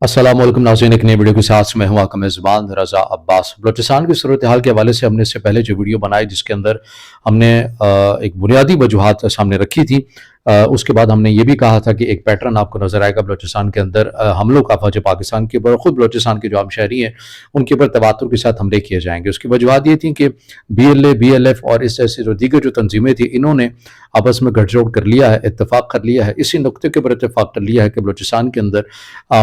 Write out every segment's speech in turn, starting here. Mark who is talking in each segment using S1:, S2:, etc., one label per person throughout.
S1: अस्सलाम वालेकुम नाज़रीन, एक नई वीडियो के साथ मैं हूं आपका मेज़बान रज़ा अब्बास। बलूचिस्तान की सूरत हाल के हवाले से हमने इससे पहले जो वीडियो बनाई जिसके अंदर हमने एक बुनियादी वजूहात सामने रखी थी। उसके बाद हमने ये भी कहा था कि एक पैटर्न आपको नज़र आएगा बलूचिस्तान के अंदर हमलों का फ़ौज पाकिस्तान के ऊपर, ख़ुद बलूचिस्तान के जो आम शहरी हैं उनके ऊपर तवातुर के साथ हमले किए जाएंगे। उसकी वजूहात ये थी कि BLA, BLF और इस जैसी जो दीगर जो तंजीमें थी इन्होंने आपस में गठजोड़ कर लिया है, इत्तेफाक कर लिया है। इसी नुक्ते के ऊपर इत्तेफाक कर लिया है कि बलूचिस्तान के अंदर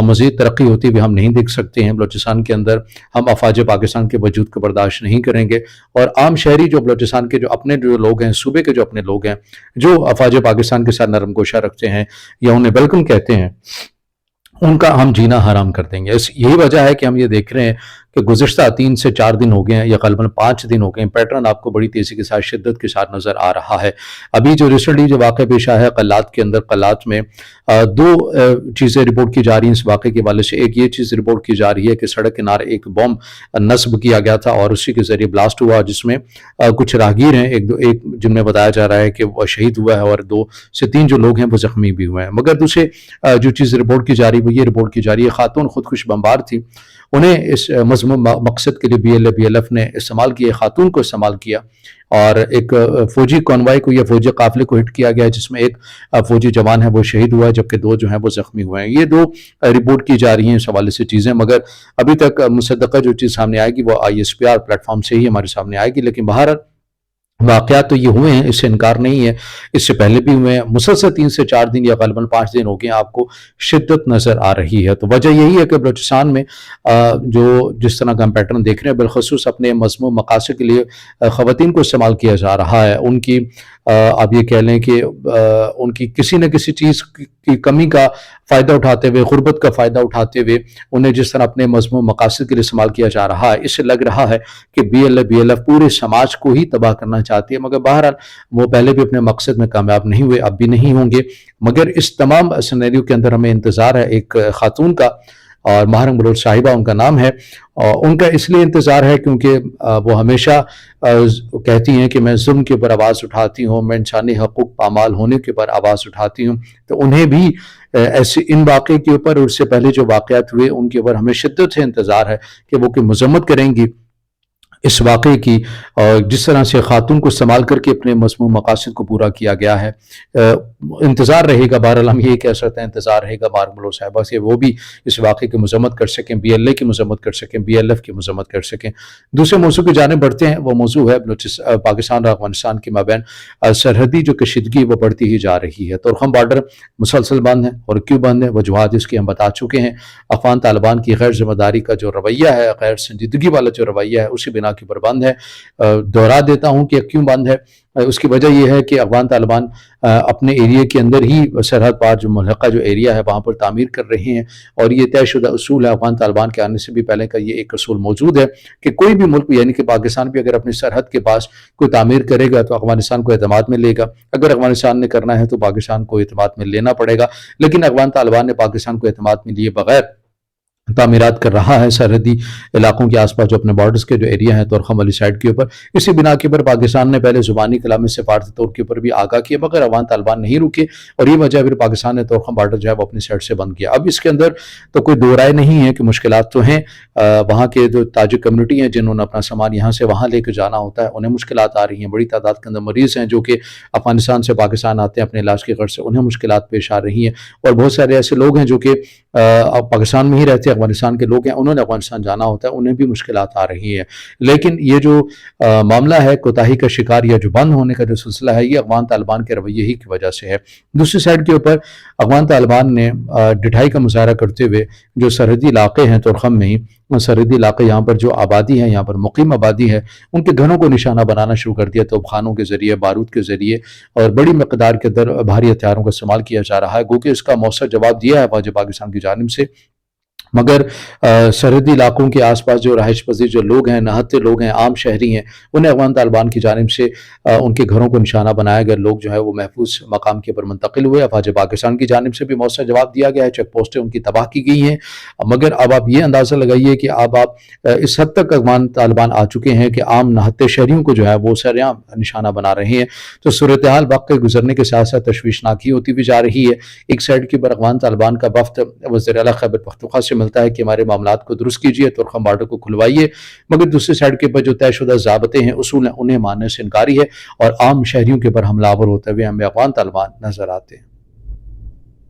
S1: मज़ीद तरक्की होती हुई हम नहीं देख सकते हैं। बलूचिस्तान के अंदर हम अफ़वाज पाकिस्तान के वजूद को बर्दाश्त नहीं करेंगे और आम शहरी जो बलूचिस्तान के जो अपने जो लोग हैं, सूबे के जो अपने लोग हैं, जो अफ़वाज पाकिस्तान के साथ नरम गोशा रखते हैं या उन्हें वेलकम कहते हैं, उनका हम जीना हराम कर देंगे। यही वजह है कि हम ये देख रहे हैं कि गुज़िश्ता 3 से 4 दिन हो गए हैं या ग़ालिबन 5 दिन हो गए हैं, पैटर्न आपको बड़ी तेज़ी के साथ, शिद्दत के साथ नज़र आ रहा है। अभी जो रिसेंटली जो वाक़या पेश आया है कल्लात के अंदर, कल्लात में 2 चीज़ें रिपोर्ट की जा रही हैं इस वाक़े के हवाले से। एक ये चीज़ रिपोर्ट की जा रही है कि सड़क किनारे एक बम नस्ब किया गया था और उसी के ज़रिए ब्लास्ट हुआ, जिसमें कुछ राहगीर हैं, एक जिनमें बताया जा रहा है कि वो शहीद हुआ है और 2 से 3 जो लोग हैं वो ज़ख्मी भी हुए हैं। मगर दूसरे जो चीज़ रिपोर्ट की जा रही है वो ये रिपोर्ट की जा रही है, खातून खुदकुश बमबार थी, उन्हें इस मज़मूम मकसद के लिए BLA BLF ने इस्तेमाल किया, खातून को इस्तेमाल किया और एक फ़ौजी कॉन्वॉय को या फ़ौजी काफ़िले को हिट किया गया, जिसमें एक फ़ौजी जवान है वो शहीद हुआ है जबकि 2 जो हैं वो ज़ख्मी हुए हैं। ये 2 रिपोर्ट की जा रही हैं इस हवाले से चीज़ें, मगर अभी तक मुसद्दक़ा जो चीज़ सामने आएगी वो ISPR प्लेटफॉर्म से ही हमारे सामने आएगी। लेकिन बहरहाल वाक़यात तो ये हुए हैं, इससे इनकार नहीं है, इससे पहले भी हुए हैं। मुसलसल 3 से 4 दिन या ग़ालिबन 5 दिन हो गए आपको शिद्दत नज़र आ रही है। तो वजह यही है कि बलूचिस्तान में जो जिस तरह का हम पैटर्न देख रहे हैं, बिलख़ुसूस अपने मज़मूम मक़ासद के लिए ख़वातीन को इस्तेमाल किया जा रहा है। उनकी आप ये कह लें कि उनकी किसी न किसी चीज़ की कमी का फ़ायदा उठाते हुए, ग़ुरबत का फ़ायदा उठाते हुए उन्हें जिस तरह अपने मज़मूम मक़ासद के लिए इस्तेमाल किया जा रहा है, इससे लग रहा है कि BLA BLF पूरे समाज को ही तबाह करना चाहती है। मगर बहरहाल वो पहले भी अपने मकसद में कामयाब नहीं हुए, अब भी नहीं होंगे। मगर इस तमाम सिनेरियो के अंदर हमें इंतज़ार है एक खातून का, और महारंग बलोच साहिबा उनका नाम है, और उनका इसलिए इंतज़ार है क्योंकि वो हमेशा कहती हैं कि मैं ज़ुल्म के ऊपर आवाज़ उठाती हूँ, मैं इंसानी हकूक़ पामाल होने के ऊपर आवाज़ उठाती हूँ। तो उन्हें भी ऐसे इन वाक़े के ऊपर और उससे पहले जो वाक़यात हुए उनके ऊपर हमें शिद्दत से इंतज़ार है कि वो कोई मज़म्मत करेंगी इस वाक़े की, और जिस तरह से ख़ातून को इस्तेमाल करके अपने मज़मूम मक़ासद को पूरा किया गया है। इंतज़ार रहेगा, बहरहाल हम यही कह सकते हैं, इंतज़ार रहेगा महारंग बलोच साहिबा से, वो भी इस वाक़े की मज़म्मत कर सकें, BLA की मज़म्मत कर सकें, BLF की मज़म्मत कर सकें। दूसरे मौज़ू की जानिब बढ़ते हैं, वो मौज़ू है पाकिस्तान और अफ़गानिस्तान के माबैन सरहदी जो कशीदगी वो बढ़ती ही जा रही है। तुरखम बॉर्डर मुसलसल बंद है और क्यों बंद है, वजूहात इसकी हम बता चुके हैं। अफ़गान तालिबान की गैर ज़िम्मेदारी का जो रवैया है, गैर संजीदगी वाला जो रवैया है, उसी बिना के ऊपर बंद है। दोहरा देता हूँ कि क्यों बंद है। उसकी वजह यह है कि अफ़गान तालिबान अपने एरिया के अंदर ही सरहद पार जो मुल्हक़ा जो एरिया है वहाँ पर तामीर कर रहे हैं, और ये तयशुदा उसूल है, अफ़गान तालिबान के आने से भी पहले का ये एक असूल मौजूद है कि कोई भी मुल्क यानी कि पाकिस्तान भी अगर अपनी सरहद के पास कोई तामीर करेगा तो अफ़गानिस्तान को एतमाद में लेगा, अगर अफ़गानिस्तान ने करना है तो पाकिस्तान को एतमाद में लेना पड़ेगा। लेकिन अफ़गान तालिबान ने पाकिस्तान को एतमाद में लिए बग़ैर तामीरात कर रहा है सरहदी इलाकों के आसपास जो अपने बॉर्डर्स के जो एरिया है तुरखम वाली साइड के ऊपर। इसी बिना के ऊपर पाकिस्तान ने पहले ज़ुबानी कलामी सफारती तौर के ऊपर भी आगाह किया, मगर अफ़गान तालिबान नहीं रुके और ये वजह फिर पाकिस्तान ने तुरखम बॉर्डर जो है वो अपनी साइड से बंद किया। अब इसके अंदर तो कोई दो राय नहीं है कि मुश्किलात तो हैं। वहाँ के जो ताजिक कम्यूनिटी हैं जिन्होंने अपना सामान यहाँ से वहाँ लेकर जाना होता है, उन्हें मुश्किलात आ रही हैं। बड़ी तादाद के अंदर मरीज़ हैं जो कि अफ़गानिस्तान से पाकिस्तान आते हैं अपने इलाज के गर्ज से, उन्हें मुश्किलात पेश आ रही हैं। और बहुत सारे ऐसे लोग हैं जो कि पाकिस्तान में ही रहते हैं, अफ़गानिस्तान के लोग हैं, उन्होंने अफ़गानिस्तान जाना होता है, उन्हें भी मुश्किलात आ रही है। लेकिन ये जो मामला है कोताही का शिकार या जो बंद होने का जो सिलसिला है, ये अफ़गान तालिबान के रवैये ही की वजह से है। दूसरी साइड के ऊपर अफ़गान तालिबान ने ढिठाई का मुज़ाहरा करते हुए जो सरहदी इलाके हैं तुरखम में ही, सरहदी इलाके यहाँ पर जो आबादी है, यहाँ पर मुकीम आबादी है, उनके घरों को निशाना बनाना शुरू कर दिया, तोपखानों के ज़रिए, बारूद के ज़रिए और बड़ी मकदार के अंदर भारी हथियारों का इस्तेमाल किया जा रहा है। गो कि इसका मौसर जवाब दिया है फ़ौज पाकिस्तान की जानिब से, मगर सरहदी इलाकों के आसपास जो रहायश पजीर जो लोग हैं, नहत्ते लोग हैं, आम शहरी हैं, उन्हें अफ़गान तालिबान की जानिब से उनके घरों को निशाना बनाया गया। लोग जो है वो महफूज मकाम के ऊपर मुंतकिल हुए। फ़ौज पाकिस्तान की जानिब से भी मौसर जवाब दिया गया है, चेक पोस्टें उनकी तबाह की गई हैं। मगर अब आप ये अंदाज़ा लगाइए कि अब आप इस हद तक अफ़गान तालिबान आ चुके हैं कि आम नहत्ते शहरियों को जो है वो सरेआम निशाना बना रहे हैं। तो सूरत हाल वक्त के गुजरने के साथ साथ तशवीशनाक ही होती भी जा रही है। एक साइड के ऊपर अफ़गान तालिबान का वफ़द वज़ीर आला खैबर पख्तूनख्वा से ملتا ہے کہ ہمارے معاملات کو درست کیجیے، ترکھم بارڈر کو کھلوائیے، مگر دوسری سائڈ کے پر جو طے شدہ ضابطے ہیں، اصول ہیں، انہیں ماننے سے انکاری ہے اور عام شہریوں کے اوپر حملہ آور ہوتے ہوئے ہمیں افغان طالبان نظر آتے ہیں۔